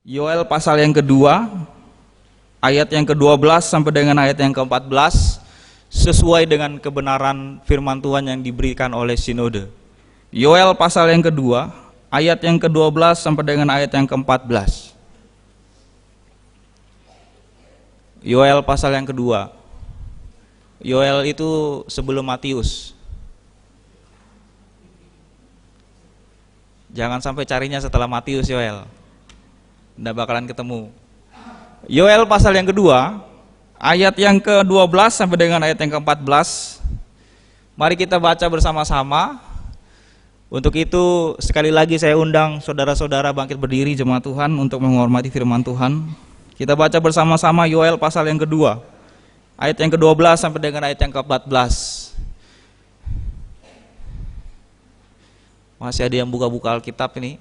Yoel pasal yang kedua, ayat yang ke-12 sampai dengan ayat yang ke-14, sesuai dengan kebenaran firman Tuhan yang diberikan oleh sinode. Yoel pasal yang kedua, ayat yang ke-12 sampai dengan ayat yang ke-14. Yoel pasal yang kedua. Yoel itu sebelum Matius. Jangan sampai carinya setelah Matius Yoel. Nggak bakalan ketemu. Yoel pasal yang kedua, ayat yang ke-12 sampai dengan ayat yang ke-14. Mari kita baca bersama-sama. Untuk itu sekali lagi saya undang saudara-saudara bangkit berdiri jemaat Tuhan untuk menghormati firman Tuhan. Kita baca bersama-sama Yoel pasal yang kedua, ayat yang ke-12 sampai dengan ayat yang ke-14. Masih ada yang buka-buka Alkitab ini?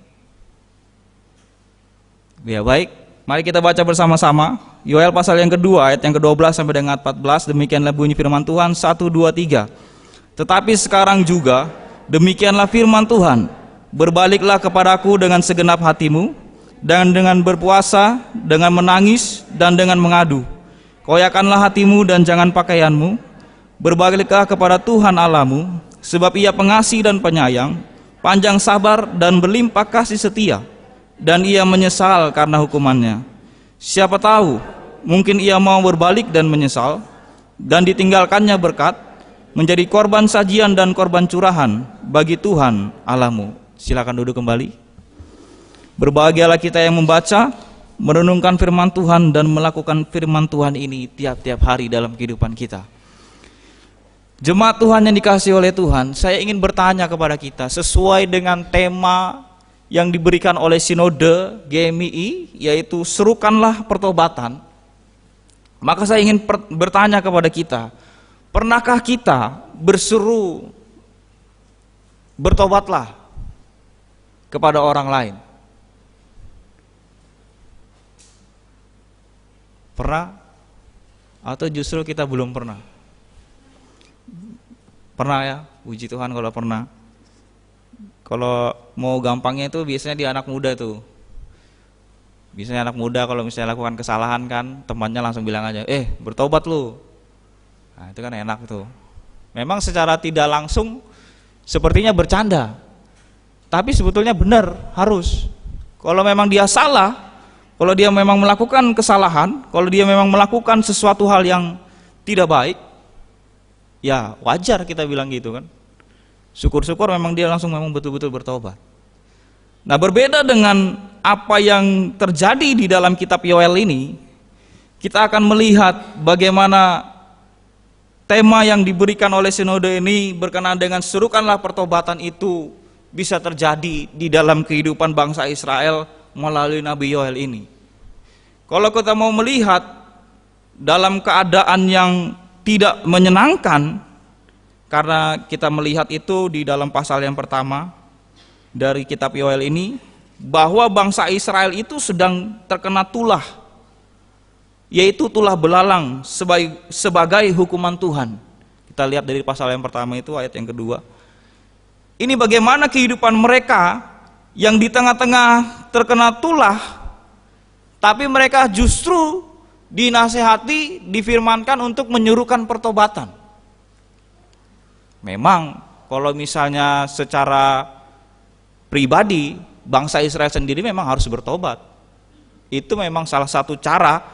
Ya baik, mari kita baca bersama-sama Yoel pasal yang kedua, ayat yang ke-12 sampai dengan 14. Demikianlah bunyi firman Tuhan, 1, 2, 3. Tetapi sekarang juga demikianlah firman Tuhan, berbaliklah kepadaku dengan segenap hatimu, dan dengan berpuasa, dengan menangis, dan dengan mengadu. Koyakanlah hatimu dan jangan pakaianmu. Berbaliklah kepada Tuhan Allahmu, sebab Ia pengasih dan penyayang, panjang sabar dan berlimpah kasih setia, dan Ia menyesal karena hukumannya. Siapa tahu, mungkin Ia mau berbalik dan menyesal, dan ditinggalkannya berkat, menjadi korban sajian dan korban curahan bagi Tuhan Allahmu. Silakan duduk kembali. Berbahagialah kita yang membaca, merenungkan firman Tuhan dan melakukan firman Tuhan ini tiap-tiap hari dalam kehidupan kita. Jemaat Tuhan yang dikasihi oleh Tuhan, saya ingin bertanya kepada kita sesuai dengan tema yang diberikan oleh Sinode GMI, yaitu serukanlah pertobatan. Maka saya ingin bertanya kepada kita, pernahkah kita berseru bertobatlah kepada orang lain? Pernah? Atau justru kita belum pernah? Pernah ya, puji Tuhan kalau pernah. Kalau mau gampangnya itu biasanya di anak muda tuh. Biasanya anak muda kalau misalnya lakukan kesalahan kan, temannya langsung bilang aja, bertobat lu. Nah itu kan enak tuh. Memang secara tidak langsung sepertinya bercanda, tapi sebetulnya benar, harus. Kalau memang dia salah, kalau dia memang melakukan kesalahan, kalau dia memang melakukan sesuatu hal yang tidak baik, ya wajar kita bilang gitu kan. Syukur-syukur memang dia langsung memang betul-betul bertobat. Nah, berbeda dengan apa yang terjadi di dalam kitab Yoel ini, kita akan melihat bagaimana tema yang diberikan oleh sinode ini berkenaan dengan serukanlah pertobatan itu bisa terjadi di dalam kehidupan bangsa Israel melalui Nabi Yoel ini. Kalau kita mau melihat dalam keadaan yang tidak menyenangkan, karena kita melihat itu di dalam pasal yang pertama dari kitab Yoel ini, bahwa bangsa Israel itu sedang terkena tulah, yaitu tulah belalang sebagai hukuman Tuhan. Kita lihat dari pasal yang pertama itu ayat yang kedua. Ini bagaimana kehidupan mereka yang di tengah-tengah terkena tulah, tapi mereka justru dinasehati, difirmankan untuk menyuruhkan pertobatan. Memang kalau misalnya secara pribadi bangsa Israel sendiri memang harus bertobat. Itu memang salah satu cara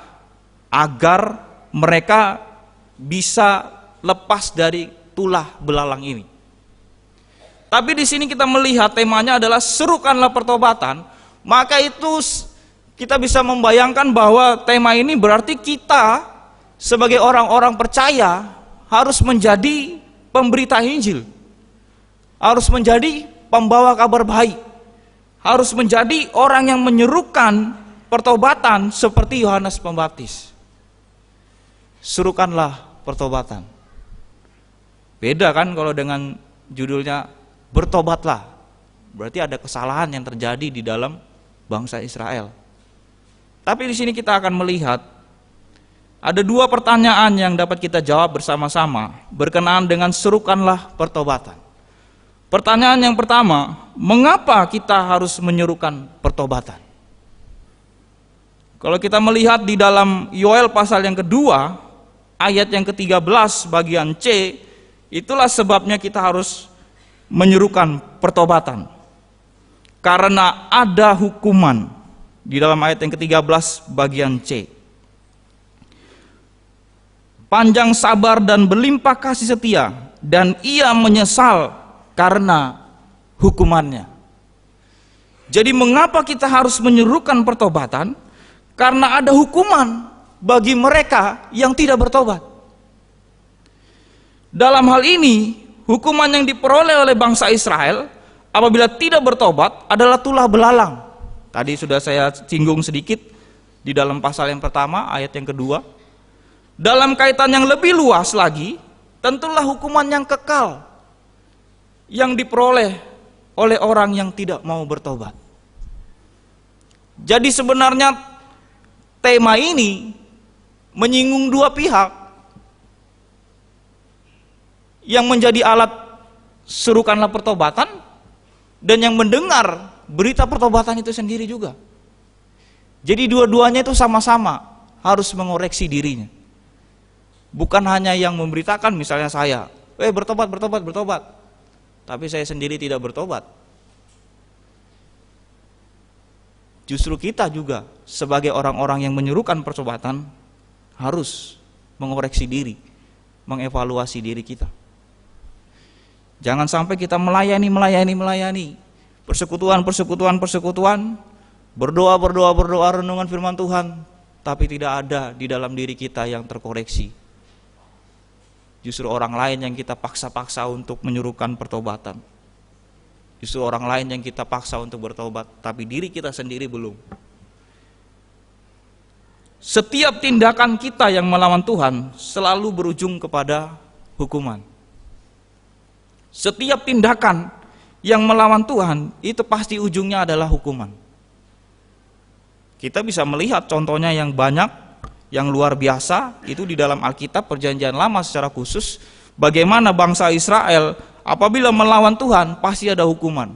agar mereka bisa lepas dari tulah belalang ini. Tapi di sini kita melihat temanya adalah serukanlah pertobatan, maka itu kita bisa membayangkan bahwa tema ini berarti kita sebagai orang-orang percaya harus menjadi pemberita Injil, harus menjadi pembawa kabar baik, harus menjadi orang yang menyerukan pertobatan seperti Yohanes Pembaptis. Serukanlah pertobatan. Beda kan kalau dengan judulnya bertobatlah, berarti ada kesalahan yang terjadi di dalam bangsa Israel. Tapi di sini kita akan melihat ada dua pertanyaan yang dapat kita jawab bersama-sama berkenaan dengan serukanlah pertobatan. Pertanyaan yang pertama, mengapa kita harus menyerukan pertobatan? Kalau kita melihat di dalam Yoel pasal yang kedua, ayat yang ke-13 bagian C, itulah sebabnya kita harus menyerukan pertobatan. Karena ada hukuman di dalam ayat yang ke-13 bagian C. Panjang sabar dan berlimpah kasih setia, dan ia menyesal karena hukumannya. Jadi mengapa kita harus menyerukan pertobatan? Karena ada hukuman bagi mereka yang tidak bertobat. Dalam hal ini, hukuman yang diperoleh oleh bangsa Israel apabila tidak bertobat adalah tulah belalang. Tadi sudah saya singgung sedikit di dalam pasal yang pertama, ayat yang kedua. Dalam kaitan yang lebih luas lagi, tentulah hukuman yang kekal yang diperoleh oleh orang yang tidak mau bertobat. Jadi sebenarnya tema ini menyinggung dua pihak yang menjadi alat serukanlah pertobatan dan yang mendengar berita pertobatan itu sendiri juga. Jadi dua-duanya itu sama-sama harus mengoreksi dirinya. Bukan hanya yang memberitakan, misalnya saya, bertobat, bertobat, bertobat, tapi saya sendiri tidak bertobat. Justru kita juga sebagai orang-orang yang menyerukan pertobatan harus mengoreksi diri, mengevaluasi diri kita. Jangan sampai kita melayani persekutuan, berdoa, renungan firman Tuhan, tapi tidak ada di dalam diri kita yang terkoreksi. Justru orang lain yang kita paksa-paksa untuk menyerukan pertobatan. Justru orang lain yang kita paksa untuk bertobat, tapi diri kita sendiri belum. Setiap tindakan kita yang melawan Tuhan selalu berujung kepada hukuman. Setiap tindakan yang melawan Tuhan itu pasti ujungnya adalah hukuman. Kita bisa melihat contohnya yang banyak, yang luar biasa, itu di dalam Alkitab Perjanjian Lama secara khusus, bagaimana bangsa Israel apabila melawan Tuhan pasti ada hukuman.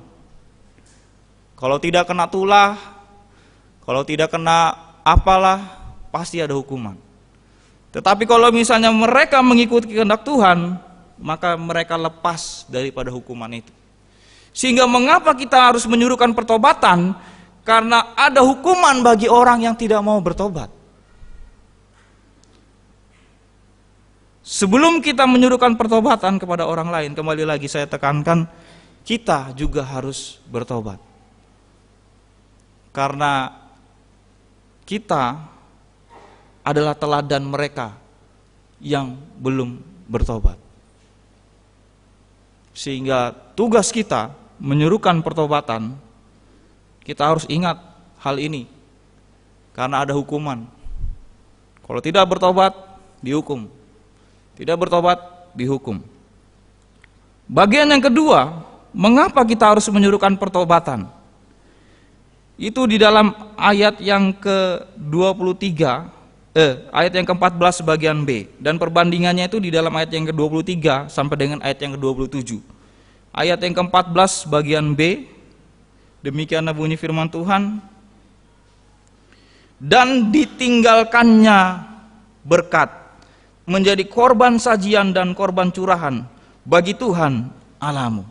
Kalau tidak kena tulah, kalau tidak kena apalah, pasti ada hukuman. Tetapi kalau misalnya mereka mengikuti kehendak Tuhan, maka mereka lepas daripada hukuman itu. Sehingga mengapa kita harus menyuruhkan pertobatan? Karena ada hukuman bagi orang yang tidak mau bertobat. Sebelum kita menyuruhkan pertobatan kepada orang lain, kembali lagi saya tekankan, kita juga harus bertobat. Karena kita adalah teladan mereka yang belum bertobat. Sehingga tugas kita menyuruhkan pertobatan, kita harus ingat hal ini. Karena ada hukuman. Kalau tidak bertobat, dihukum. Tidak bertobat, dihukum. Bagian yang kedua, mengapa kita harus menyuruhkan pertobatan? Itu di dalam ayat yang ke-23, ayat yang ke-14 bagian B. Dan perbandingannya itu di dalam ayat yang ke-23 sampai dengan ayat yang ke-27. Ayat yang ke-14 bagian B, demikianlah bunyi firman Tuhan. Dan ditinggalkannya berkat, menjadi korban sajian dan korban curahan bagi Tuhan Allahmu.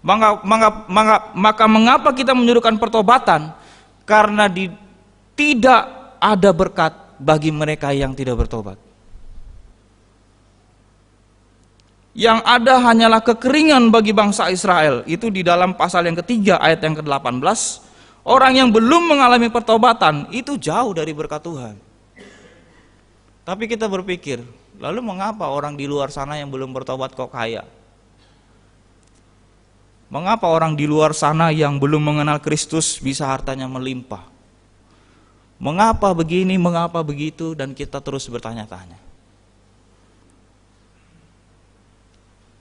Maka mengapa kita menyuruhkan pertobatan? Karena tidak ada berkat bagi mereka yang tidak bertobat. Yang ada hanyalah kekeringan bagi bangsa Israel. Itu di dalam pasal yang ketiga ayat yang ke-18. Orang yang belum mengalami pertobatan itu jauh dari berkat Tuhan. Tapi kita berpikir, lalu mengapa orang di luar sana yang belum bertobat kok kaya? Mengapa orang di luar sana yang belum mengenal Kristus bisa hartanya melimpah? Mengapa begini, mengapa begitu, dan kita terus bertanya-tanya.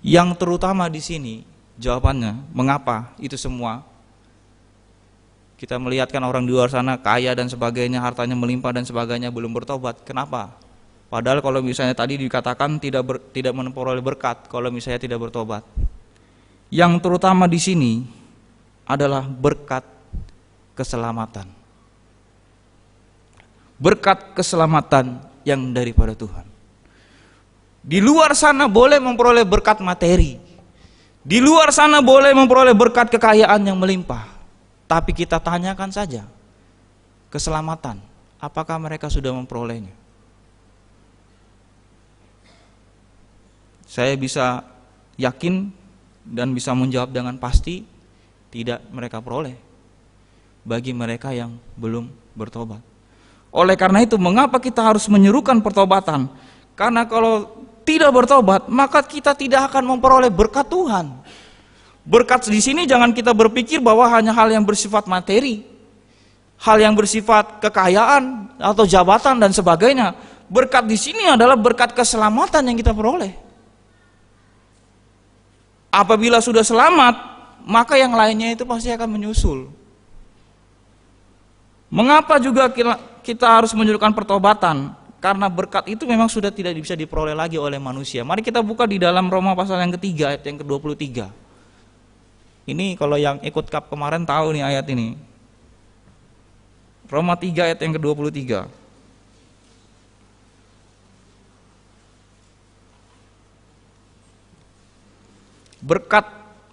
Yang terutama di sini jawabannya, mengapa itu semua? Kita melihatkan orang di luar sana kaya dan sebagainya, hartanya melimpah dan sebagainya, belum bertobat. Kenapa? Padahal kalau misalnya tadi dikatakan tidak memperoleh berkat kalau misalnya tidak bertobat. Yang terutama di sini adalah berkat keselamatan. berkat keselamatan yang daripada Tuhan. Di luar sana boleh memperoleh berkat materi, di luar sana boleh memperoleh berkat kekayaan yang melimpah, tapi kita tanyakan saja, keselamatan, apakah mereka sudah memperolehnya? Saya bisa yakin dan bisa menjawab dengan pasti, tidak mereka peroleh bagi mereka yang belum bertobat. Oleh karena itu, mengapa kita harus menyerukan pertobatan? Karena kalau tidak bertobat, maka kita tidak akan memperoleh berkat Tuhan. Berkat di sini jangan kita berpikir bahwa hanya hal yang bersifat materi, hal yang bersifat kekayaan atau jabatan dan sebagainya. Berkat di sini adalah berkat keselamatan yang kita peroleh. Apabila sudah selamat, maka yang lainnya itu pasti akan menyusul. Mengapa juga kita harus menyerukan pertobatan? Karena berkat itu memang sudah tidak bisa diperoleh lagi oleh manusia. Mari kita buka di dalam Roma pasal yang ketiga, ayat yang ke-23. Ini kalau yang ikut cup kemarin tahu nih ayat ini. Roma 3 ayat yang ke-23. Berkat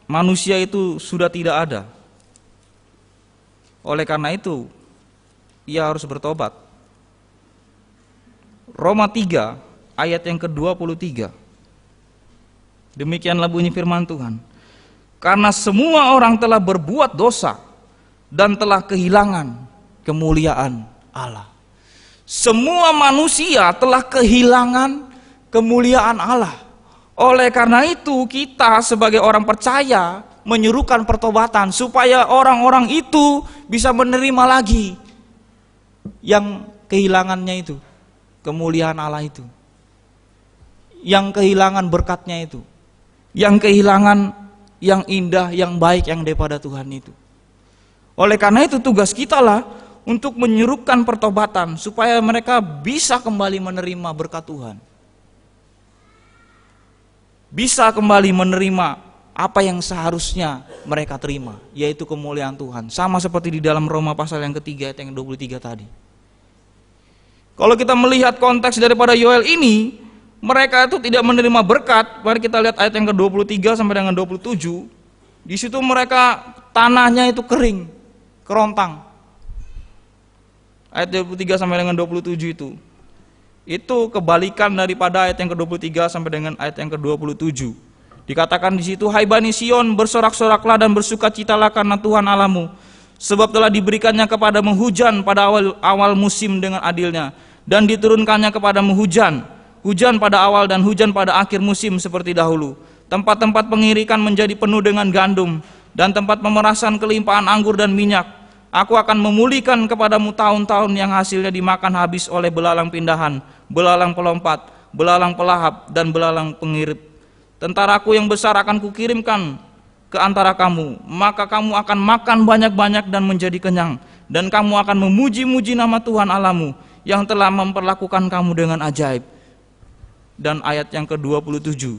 manusia itu sudah tidak ada. Oleh karena itu, ia harus bertobat. Roma 3 ayat yang ke-23. Demikianlah bunyi firman Tuhan. Karena semua orang telah berbuat dosa dan telah kehilangan kemuliaan Allah. Semua manusia telah kehilangan kemuliaan Allah. Oleh karena itu kita sebagai orang percaya menyerukan pertobatan supaya orang-orang itu bisa menerima lagi yang kehilangannya itu, kemuliaan Allah itu, yang kehilangan berkatnya itu, yang kehilangan yang indah, yang baik yang daripada Tuhan itu. Oleh karena itu tugas kita lah untuk menyerukan pertobatan supaya mereka bisa kembali menerima berkat Tuhan, bisa kembali menerima apa yang seharusnya mereka terima, yaitu kemuliaan Tuhan. Sama seperti di dalam Roma pasal yang ketiga ayat yang 23 tadi. Kalau kita melihat konteks daripada Yoel ini, mereka itu tidak menerima berkat. Mari kita lihat ayat yang ke-23 sampai dengan 27. Di situ mereka tanahnya itu kering, kerontang. Ayat 23 sampai dengan 27 itu. Itu kebalikan daripada ayat yang ke-23 sampai dengan ayat yang ke-27. Dikatakan di situ, hai Bani Sion, bersorak-soraklah dan bersukacitalah karena Tuhan Allahmu, sebab telah diberikannya kepadamu hujan pada awal musim dengan adilnya, dan diturunkannya kepadamu hujan pada awal dan hujan pada akhir musim seperti dahulu. Tempat-tempat pengirikan menjadi penuh dengan gandum, dan tempat pemerasan kelimpahan anggur dan minyak. Aku akan memulihkan kepadamu tahun-tahun yang hasilnya dimakan habis oleh belalang pindahan, belalang pelompat, belalang pelahap, dan belalang pengirip. Tentaraku yang besar akan kukirimkan ke antara kamu, maka kamu akan makan banyak-banyak dan menjadi kenyang, dan kamu akan memuji-muji nama Tuhan Allahmu yang telah memperlakukan kamu dengan ajaib. Dan ayat yang ke-27,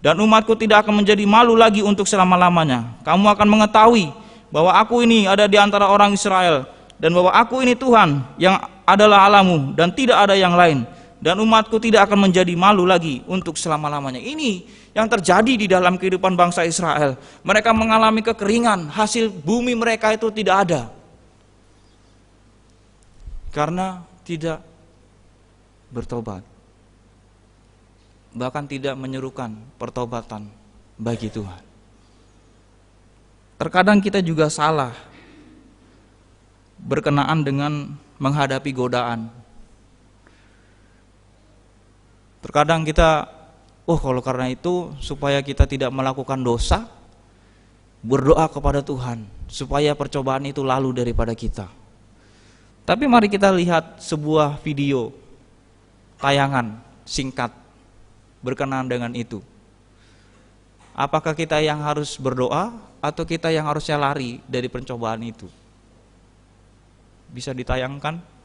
dan umatku tidak akan menjadi malu lagi untuk selama-lamanya. Kamu akan mengetahui bahwa aku ini ada di antara orang Israel, dan bahwa aku ini Tuhan yang adalah Allahmu, dan tidak ada yang lain. Dan umatku tidak akan menjadi malu lagi untuk selama-lamanya. Ini yang terjadi di dalam kehidupan bangsa Israel. Mereka mengalami kekeringan, hasil bumi mereka itu tidak ada, karena tidak bertobat, bahkan tidak menyerukan pertobatan bagi Tuhan. Terkadang kita juga salah berkenaan dengan menghadapi godaan. Terkadang kita, kalau karena itu supaya kita tidak melakukan dosa, berdoa kepada Tuhan supaya percobaan itu lalu daripada kita. Tapi mari kita lihat sebuah video tayangan singkat berkenaan dengan itu. Apakah kita yang harus berdoa atau kita yang harusnya lari dari pencobaan itu? Bisa ditayangkan?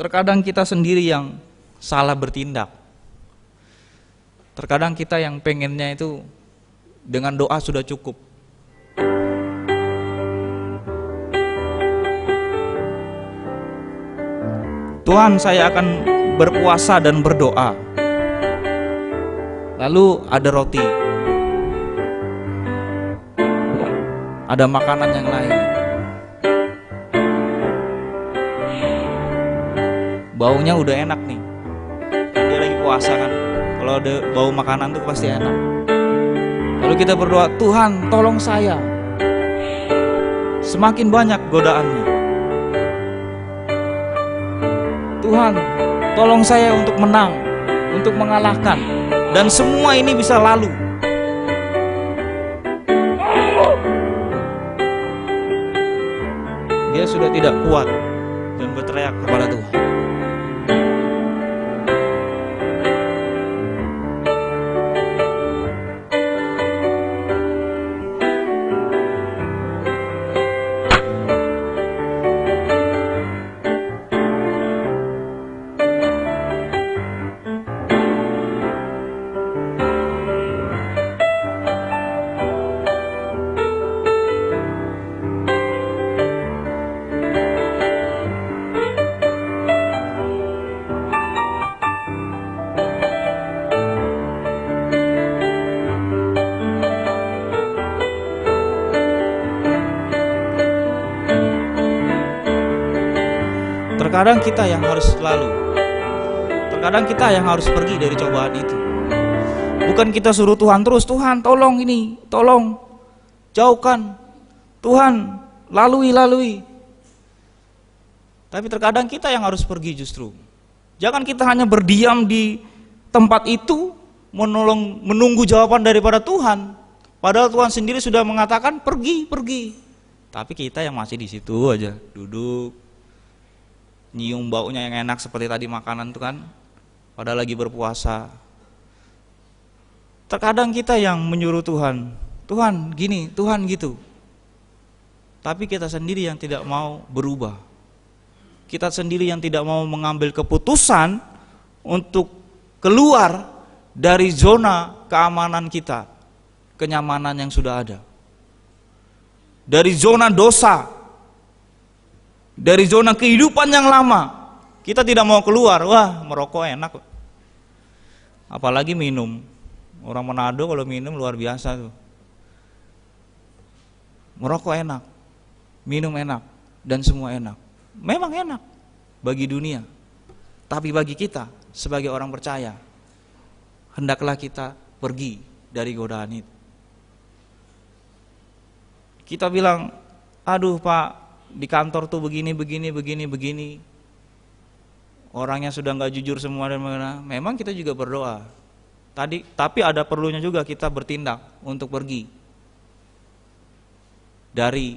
Terkadang kita sendiri yang salah bertindak. Terkadang kita yang pengennya itu dengan doa sudah cukup. Tuhan, saya akan berpuasa dan berdoa. Lalu ada roti, ada makanan yang lain. Baunya udah enak nih, dia lagi puasa kan. Kalau ada bau makanan tuh pasti enak. Lalu kita berdoa, Tuhan tolong saya. Semakin banyak godaannya. Tuhan tolong saya untuk menang, untuk mengalahkan. Dan semua ini bisa lalu. Dia sudah tidak kuat dan berteriak kepada Tuhan. Terkadang kita yang harus lalu. Terkadang kita yang harus pergi dari cobaan itu. Bukan kita suruh Tuhan terus, Tuhan tolong ini, tolong jauhkan, Tuhan lalui. Tapi terkadang kita yang harus pergi justru. Jangan kita hanya berdiam di tempat itu, menunggu jawaban daripada Tuhan. Padahal Tuhan sendiri sudah mengatakan pergi. Tapi kita yang masih di situ aja, duduk, nyium baunya yang enak seperti tadi makanan itu kan, padahal lagi berpuasa. Terkadang kita yang menyuruh Tuhan, Tuhan gini, Tuhan gitu. Tapi kita sendiri yang tidak mau berubah. Kita sendiri yang tidak mau mengambil keputusan untuk keluar dari zona keamanan kita, kenyamanan yang sudah ada. Dari zona dosa, dari zona kehidupan yang lama, kita tidak mau keluar. Wah, merokok enak, apalagi minum. Orang Manado kalau minum luar biasa tuh. Merokok enak, minum enak, dan semua enak. Memang enak bagi dunia, tapi bagi kita sebagai orang percaya, hendaklah kita pergi dari godaan itu. Kita bilang, aduh Pak, di kantor tuh begini. Orangnya sudah nggak jujur semua dan mana. Memang kita juga berdoa. Tapi ada perlunya juga kita bertindak untuk pergi dari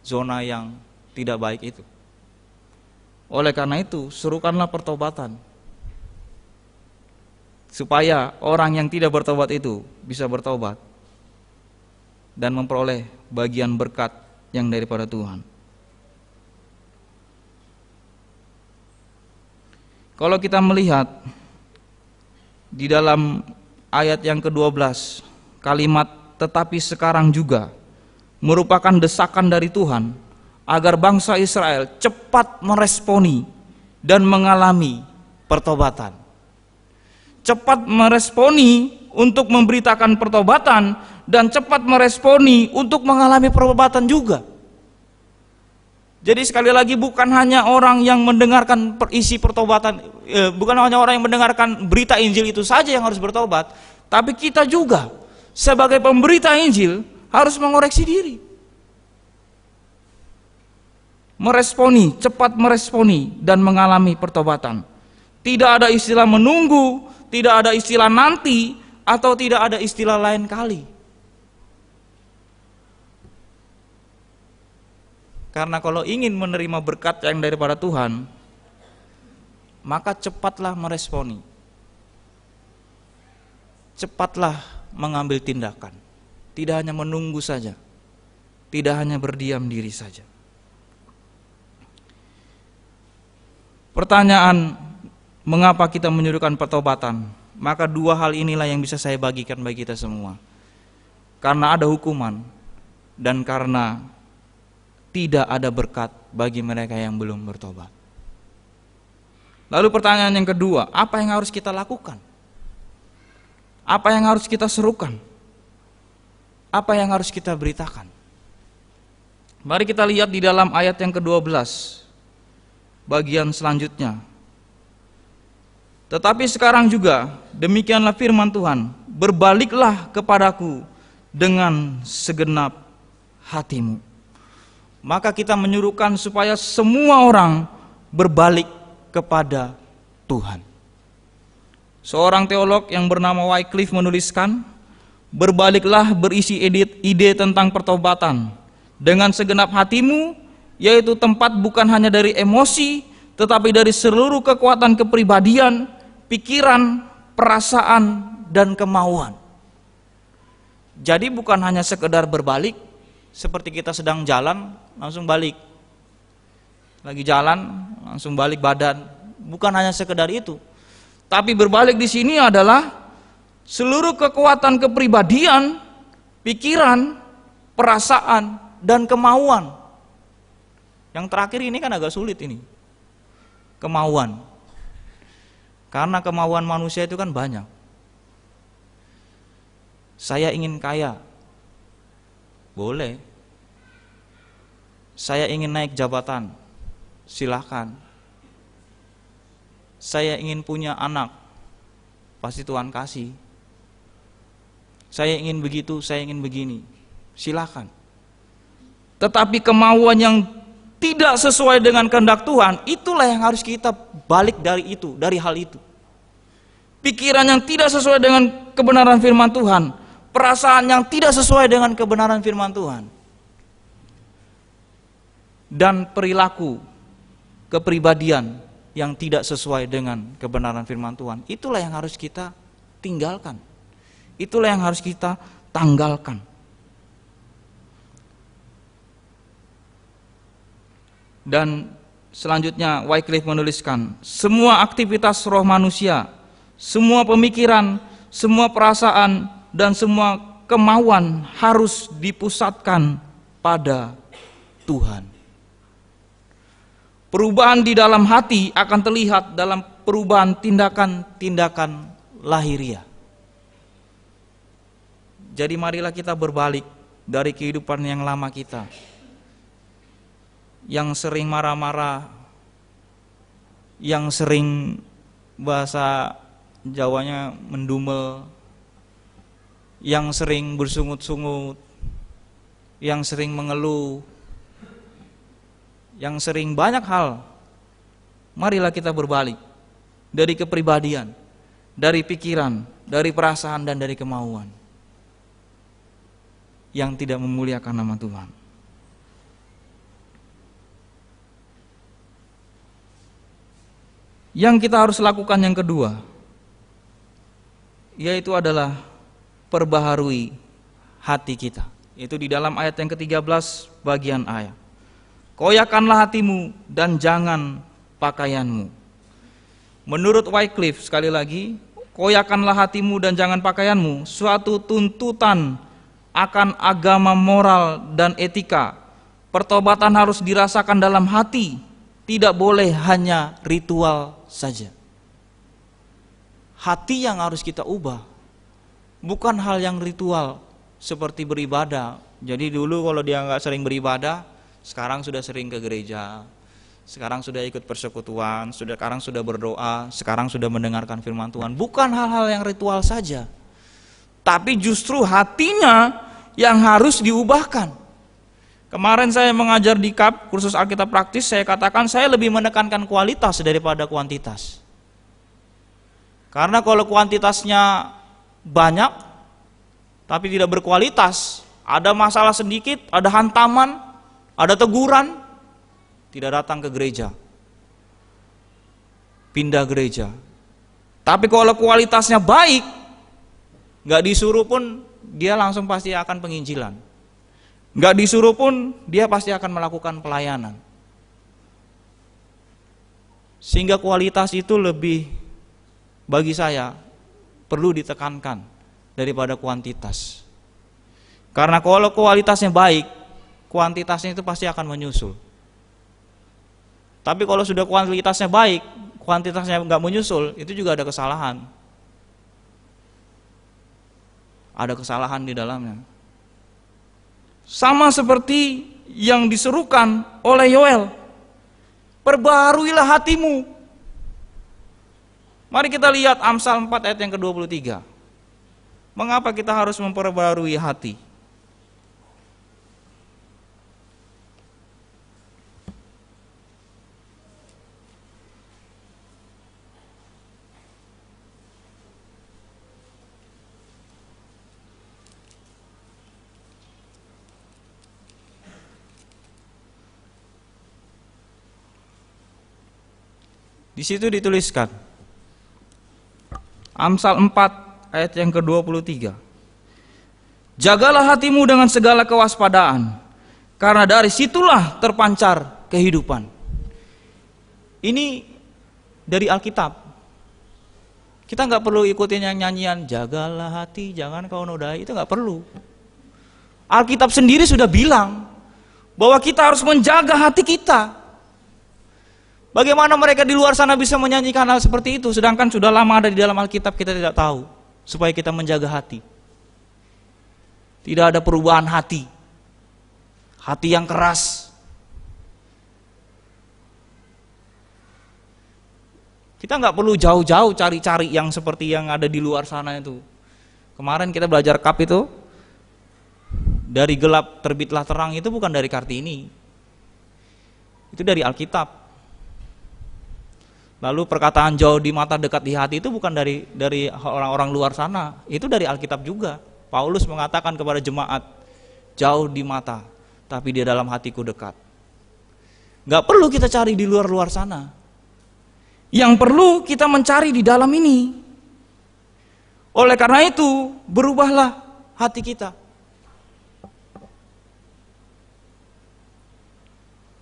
zona yang tidak baik itu. Oleh karena itu, serukanlah pertobatan. Supaya orang yang tidak bertobat itu bisa bertobat dan memperoleh bagian berkat yang daripada Tuhan. Kalau kita melihat di dalam ayat yang ke-12, kalimat tetapi sekarang juga merupakan desakan dari Tuhan agar bangsa Israel cepat meresponi dan mengalami pertobatan. Cepat meresponi untuk memberitakan pertobatan dan cepat meresponi untuk mengalami pertobatan juga. Jadi sekali lagi bukan hanya orang yang mendengarkan isi pertobatan, bukan hanya orang yang mendengarkan berita Injil itu saja yang harus bertobat, tapi kita juga sebagai pemberita Injil harus mengoreksi diri. Meresponi, cepat meresponi dan mengalami pertobatan. Tidak ada istilah menunggu, tidak ada istilah nanti, atau tidak ada istilah lain kali. Karena kalau ingin menerima berkat yang daripada Tuhan, maka cepatlah meresponi. Cepatlah mengambil tindakan. Tidak hanya menunggu saja. Tidak hanya berdiam diri saja. Pertanyaan, mengapa kita menyuruhkan pertobatan? Maka dua hal inilah yang bisa saya bagikan bagi kita semua. Karena ada hukuman dan karena tidak ada berkat bagi mereka yang belum bertobat. Lalu pertanyaan yang kedua, apa yang harus kita lakukan? Apa yang harus kita serukan? Apa yang harus kita beritakan? Mari kita lihat di dalam ayat yang ke-12, bagian selanjutnya. Tetapi sekarang juga, demikianlah firman Tuhan, berbaliklah kepadaku dengan segenap hatimu. Maka kita menyuruhkan supaya semua orang berbalik kepada Tuhan. Seorang teolog yang bernama Wycliffe menuliskan, berbaliklah berisi ide tentang pertobatan dengan segenap hatimu, yaitu tempat bukan hanya dari emosi, tetapi dari seluruh kekuatan kepribadian, pikiran, perasaan, dan kemauan. Jadi bukan hanya sekedar berbalik, seperti kita sedang jalan, langsung balik. Lagi jalan, langsung balik badan. Bukan hanya sekedar itu. Tapi berbalik di sini adalah seluruh kekuatan kepribadian, pikiran, perasaan, dan kemauan. Yang terakhir ini kan agak sulit ini. Kemauan. Karena kemauan manusia itu kan banyak. Saya ingin kaya. Boleh. Saya ingin naik jabatan. Silahkan. Saya ingin punya anak. Pasti Tuhan kasih. Saya ingin begitu, saya ingin begini. Silahkan. Tetapi kemauan yang tidak sesuai dengan kehendak Tuhan, itulah yang harus kita balik dari itu, dari hal itu. Pikiran yang tidak sesuai dengan kebenaran firman Tuhan, perasaan yang tidak sesuai dengan kebenaran firman Tuhan, dan perilaku kepribadian yang tidak sesuai dengan kebenaran firman Tuhan, itulah yang harus kita tinggalkan. Itulah yang harus kita tanggalkan. Dan selanjutnya Wycliffe menuliskan, semua aktivitas roh manusia, semua pemikiran, semua perasaan, dan semua kemauan harus dipusatkan pada Tuhan. Perubahan di dalam hati akan terlihat dalam perubahan tindakan-tindakan lahiriah. Jadi marilah kita berbalik dari kehidupan yang lama kita, yang sering marah-marah, yang sering bahasa Jawanya mendumel, yang sering bersungut-sungut, yang sering mengeluh, yang sering banyak hal. Marilah kita berbalik dari kepribadian, dari pikiran, dari perasaan, dan dari kemauan yang tidak memuliakan nama Tuhan. Yang kita harus lakukan yang kedua, yaitu adalah perbaharui hati kita. Itu di dalam ayat yang ke-13 bagian ayat. Koyakanlah hatimu dan jangan pakaianmu. Menurut Wycliffe, sekali lagi, koyakanlah hatimu dan jangan pakaianmu, suatu tuntutan akan agama moral dan etika. Pertobatan harus dirasakan dalam hati, tidak boleh hanya ritual saja. Hati yang harus kita ubah, bukan hal yang ritual seperti beribadah. Jadi dulu kalau dia nggak sering beribadah, sekarang sudah sering ke gereja, sekarang sudah ikut persekutuan, sekarang sudah berdoa, sekarang sudah mendengarkan firman Tuhan. Bukan hal-hal yang ritual saja, tapi justru hatinya yang harus diubahkan. Kemarin saya mengajar di KAP, kursus Alkitab Praktis, saya katakan saya lebih menekankan kualitas daripada kuantitas. Karena kalau kuantitasnya banyak, tapi tidak berkualitas, ada masalah sedikit, ada hantaman, ada teguran, tidak datang ke gereja, pindah gereja. Tapi kalau kualitasnya baik, gak disuruh pun dia langsung pasti akan penginjilan, gak disuruh pun dia pasti akan melakukan pelayanan. Sehingga kualitas itu lebih, bagi saya, perlu ditekankan daripada kuantitas. Karena kalau kualitasnya baik, kuantitasnya itu pasti akan menyusul. Tapi kalau sudah kualitasnya baik, kuantitasnya nggak menyusul, itu juga ada kesalahan. Ada kesalahan di dalamnya. Sama seperti yang diserukan oleh Yoel, perbaharuilah hatimu. Mari kita lihat Amsal 4 ayat yang ke-23. Mengapa kita harus memperbaharui hati? Di situ dituliskan Amsal 4 ayat yang ke-23. Jagalah hatimu dengan segala kewaspadaan, karena dari situlah terpancar kehidupan. Ini dari Alkitab. Kita nggak perlu ikutin yang nyanyian, jagalah hati, jangan kau nodai, itu nggak perlu. Alkitab sendiri sudah bilang bahwa kita harus menjaga hati kita. Bagaimana mereka di luar sana bisa menyanyikan hal seperti itu, sedangkan sudah lama ada di dalam Alkitab, kita tidak tahu. Supaya kita menjaga hati. Tidak ada perubahan hati. Hati yang keras. Kita nggak perlu jauh-jauh cari-cari yang seperti yang ada di luar sana itu. Kemarin kita belajar kap itu, dari gelap terbitlah terang, itu bukan dari Kartini. Itu dari Alkitab. Lalu perkataan jauh di mata dekat di hati itu bukan dari orang-orang luar sana, itu dari Alkitab juga. Paulus mengatakan kepada jemaat, jauh di mata, tapi di dalam hatiku dekat. Gak perlu kita cari di luar-luar sana. Yang perlu kita mencari di dalam ini. Oleh karena itu, berubahlah hati kita.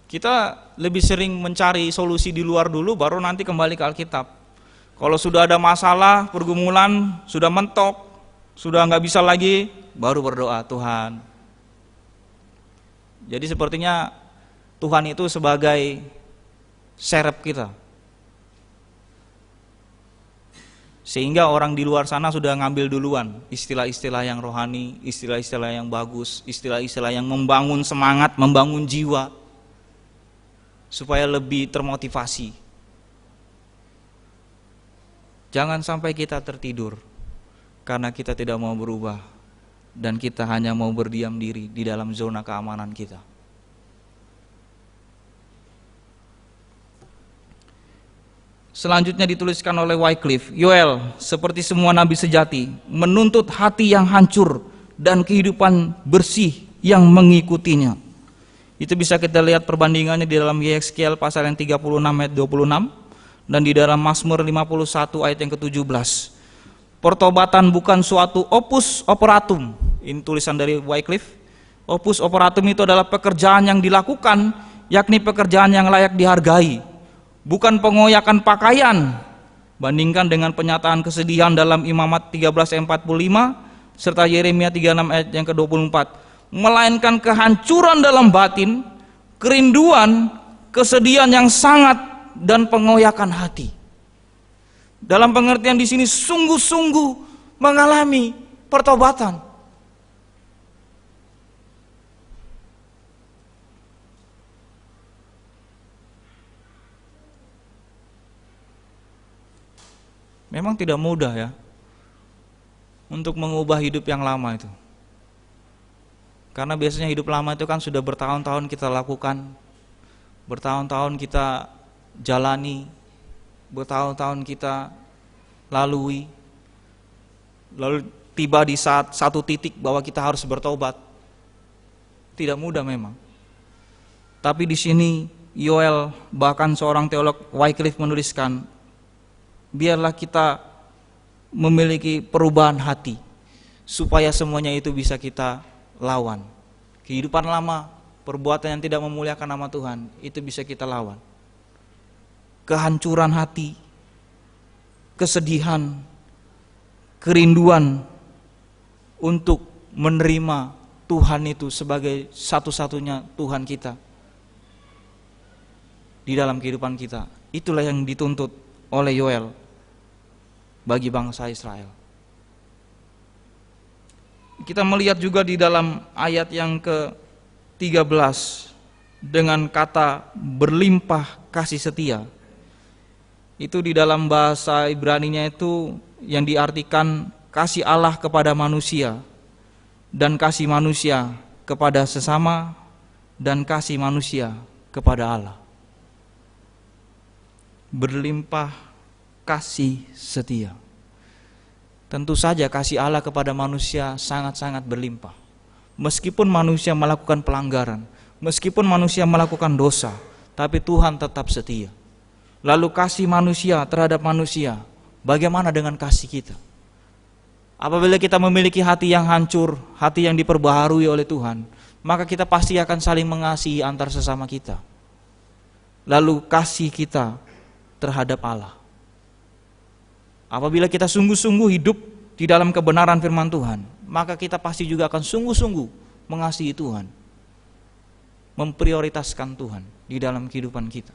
Kita lebih sering mencari solusi di luar dulu, baru nanti kembali ke Alkitab. Kalau sudah ada masalah, pergumulan, sudah mentok, sudah nggak bisa lagi, baru berdoa, Tuhan. Jadi sepertinya Tuhan itu sebagai serep kita. Sehingga orang di luar sana sudah ngambil duluan istilah-istilah yang rohani, istilah-istilah yang bagus, istilah-istilah yang membangun semangat, membangun jiwa, supaya lebih termotivasi. Jangan sampai kita tertidur karena kita tidak mau berubah dan kita hanya mau berdiam diri di dalam zona keamanan kita. Selanjutnya dituliskan oleh Wycliffe, Yoel seperti semua nabi sejati menuntut hati yang hancur dan kehidupan bersih yang mengikutinya. Itu bisa kita lihat perbandingannya di dalam Yeskiel pasal yang 36 ayat 26 dan di dalam Mazmur 51 ayat yang ke-17. Pertobatan bukan suatu opus operatum. Ini tulisan dari Wycliffe. Opus operatum itu adalah pekerjaan yang dilakukan, yakni pekerjaan yang layak dihargai, bukan pengoyakan pakaian. Bandingkan dengan penyataan kesedihan dalam Imamat 13 ayat 45 serta Yeremia 36 ayat yang ke-24. Melainkan kehancuran dalam batin, kerinduan, kesedihan yang sangat, dan pengoyakan hati. Dalam pengertian di sini sungguh-sungguh mengalami pertobatan. Memang tidak mudah ya untuk mengubah hidup yang lama itu. Karena biasanya hidup lama itu kan sudah bertahun-tahun kita lakukan, bertahun-tahun kita jalani, bertahun-tahun kita lalui, lalu tiba di saat satu titik bahwa kita harus bertobat. Tidak mudah memang. Tapi di sini Yoel, bahkan seorang teolog Wycliffe menuliskan, biarlah kita memiliki perubahan hati supaya semuanya itu bisa kita lawan. Kehidupan lama, perbuatan yang tidak memuliakan nama Tuhan, itu bisa kita lawan. Kehancuran hati, kesedihan, kerinduan untuk menerima Tuhan itu sebagai satu-satunya Tuhan kita di dalam kehidupan kita. Itulah yang dituntut oleh Yoel bagi bangsa Israel. Kita melihat juga di dalam ayat yang ke-13 dengan kata berlimpah kasih setia. Itu di dalam bahasa Ibraninya itu yang diartikan kasih Allah kepada manusia dan kasih manusia kepada sesama dan kasih manusia kepada Allah. Berlimpah kasih setia. Tentu saja kasih Allah kepada manusia sangat-sangat berlimpah. Meskipun manusia melakukan pelanggaran, meskipun manusia melakukan dosa, tapi Tuhan tetap setia. Lalu kasih manusia terhadap manusia, bagaimana dengan kasih kita? Apabila kita memiliki hati yang hancur, hati yang diperbaharui oleh Tuhan, maka kita pasti akan saling mengasihi antar sesama kita. Lalu kasih kita terhadap Allah. Apabila kita sungguh-sungguh hidup di dalam kebenaran firman Tuhan, maka kita pasti juga akan sungguh-sungguh mengasihi Tuhan, memprioritaskan Tuhan di dalam kehidupan kita.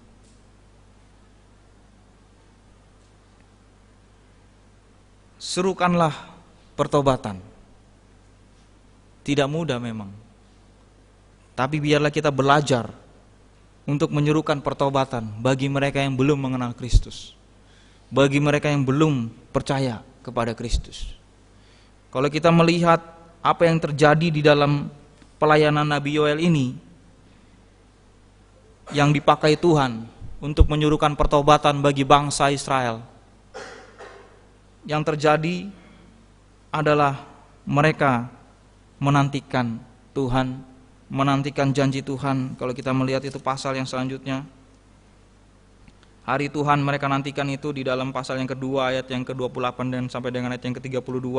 Serukanlah pertobatan. Tidak mudah memang, tapi biarlah kita belajar untuk menyerukan pertobatan bagi mereka yang belum mengenal Kristus, bagi mereka yang belum percaya kepada Kristus. Kalau kita melihat apa yang terjadi di dalam pelayanan Nabi Yoel ini, yang dipakai Tuhan untuk menyuruhkan pertobatan bagi bangsa Israel, yang terjadi adalah mereka menantikan Tuhan, menantikan janji Tuhan. Kalau kita melihat itu pasal yang selanjutnya, hari Tuhan mereka nantikan itu di dalam pasal yang kedua ayat yang ke-28 dan sampai dengan ayat yang ke-32.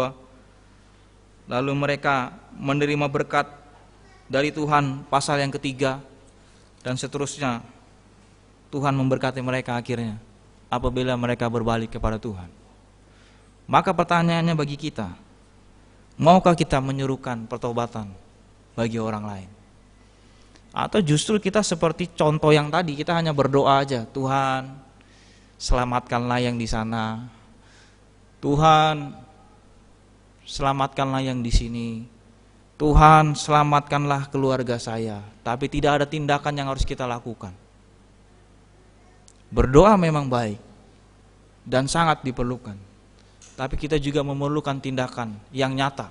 Lalu mereka menerima berkat dari Tuhan pasal yang ketiga, dan seterusnya Tuhan memberkati mereka akhirnya apabila mereka berbalik kepada Tuhan. Maka pertanyaannya bagi kita, maukah kita menyuruhkan pertobatan bagi orang lain? Atau justru kita seperti contoh yang tadi, kita hanya berdoa aja, Tuhan selamatkanlah yang di sana, Tuhan selamatkanlah yang di sini, Tuhan selamatkanlah keluarga saya, tapi tidak ada tindakan yang harus kita lakukan. Berdoa memang baik dan sangat diperlukan, tapi kita juga memerlukan tindakan yang nyata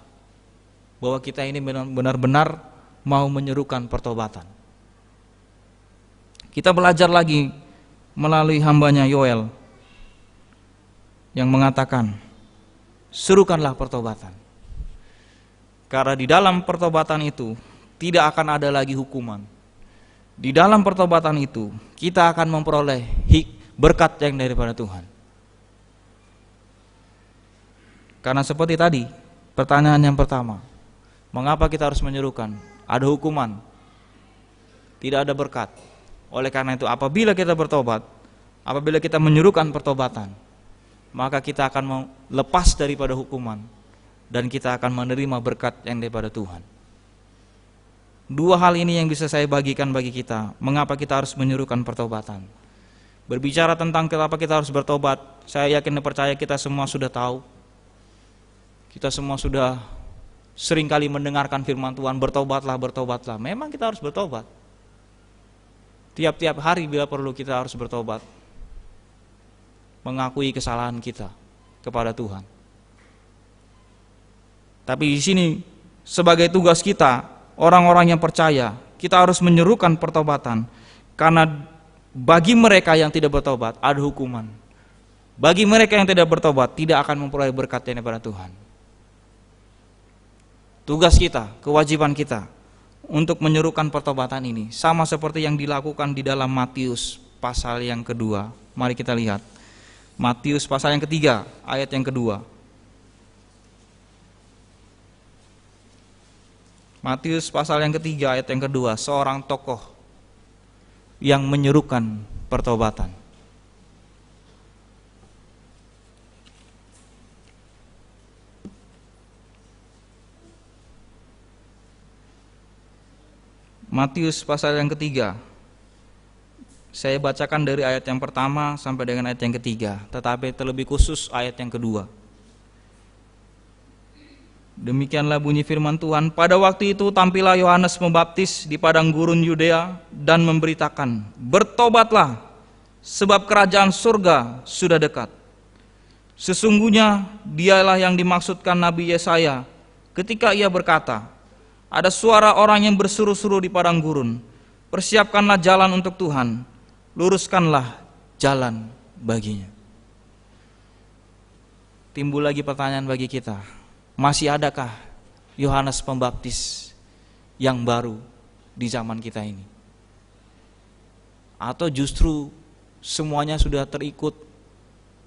bahwa kita ini benar-benar mau menyerukan pertobatan. Kita belajar lagi melalui hambanya Yoel yang mengatakan, serukanlah pertobatan. Karena di dalam pertobatan itu tidak akan ada lagi hukuman. Di dalam pertobatan itu kita akan memperoleh berkat yang daripada Tuhan. Karena seperti tadi, pertanyaan yang pertama, mengapa kita harus menyerukan? Ada hukuman, tidak ada berkat. Oleh karena itu, apabila kita bertobat, apabila kita menyerukan pertobatan, maka kita akan lepas daripada hukuman dan kita akan menerima berkat yang daripada Tuhan. Dua hal ini yang bisa saya bagikan bagi kita, mengapa kita harus menyerukan pertobatan. Berbicara tentang kenapa kita harus bertobat, saya yakin dan percaya kita semua sudah tahu. Kita semua sudah sering kali mendengarkan firman Tuhan, bertobatlah, bertobatlah. Memang kita harus bertobat. Tiap-tiap hari bila perlu kita harus bertobat, mengakui kesalahan kita kepada Tuhan. Tapi di sini sebagai tugas kita, orang-orang yang percaya, kita harus menyerukan pertobatan. Karena bagi mereka yang tidak bertobat ada hukuman. Bagi mereka yang tidak bertobat tidak akan memperoleh berkat daripada Tuhan. Tugas kita, kewajiban kita untuk menyerukan pertobatan ini sama seperti yang dilakukan di dalam Matius pasal yang kedua. Mari kita lihat Matius pasal yang ketiga ayat yang kedua. Matius pasal yang ketiga ayat yang kedua, seorang tokoh yang menyerukan pertobatan. Matius pasal yang ketiga Saya bacakan dari ayat yang pertama sampai dengan ayat yang ketiga, tetapi terlebih khusus ayat yang kedua. Demikianlah bunyi firman Tuhan. Pada waktu itu tampillah Yohanes Pembaptis di padang gurun Yudea dan memberitakan, bertobatlah, sebab kerajaan surga sudah dekat. Sesungguhnya dialah yang dimaksudkan Nabi Yesaya ketika ia berkata, ada suara orang yang berseru-seru di padang gurun, persiapkanlah jalan untuk Tuhan, luruskanlah jalan baginya. Timbul lagi pertanyaan bagi kita, masih adakah Yohanes Pembaptis yang baru di zaman kita ini? Atau justru semuanya sudah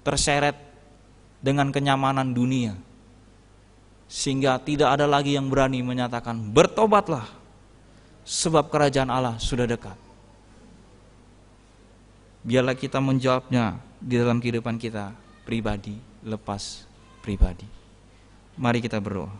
terseret dengan kenyamanan dunia, sehingga tidak ada lagi yang berani menyatakan, bertobatlah, sebab kerajaan Allah sudah dekat. Biarlah kita menjawabnya di dalam kehidupan kita pribadi, lepas pribadi. Mari kita berdoa.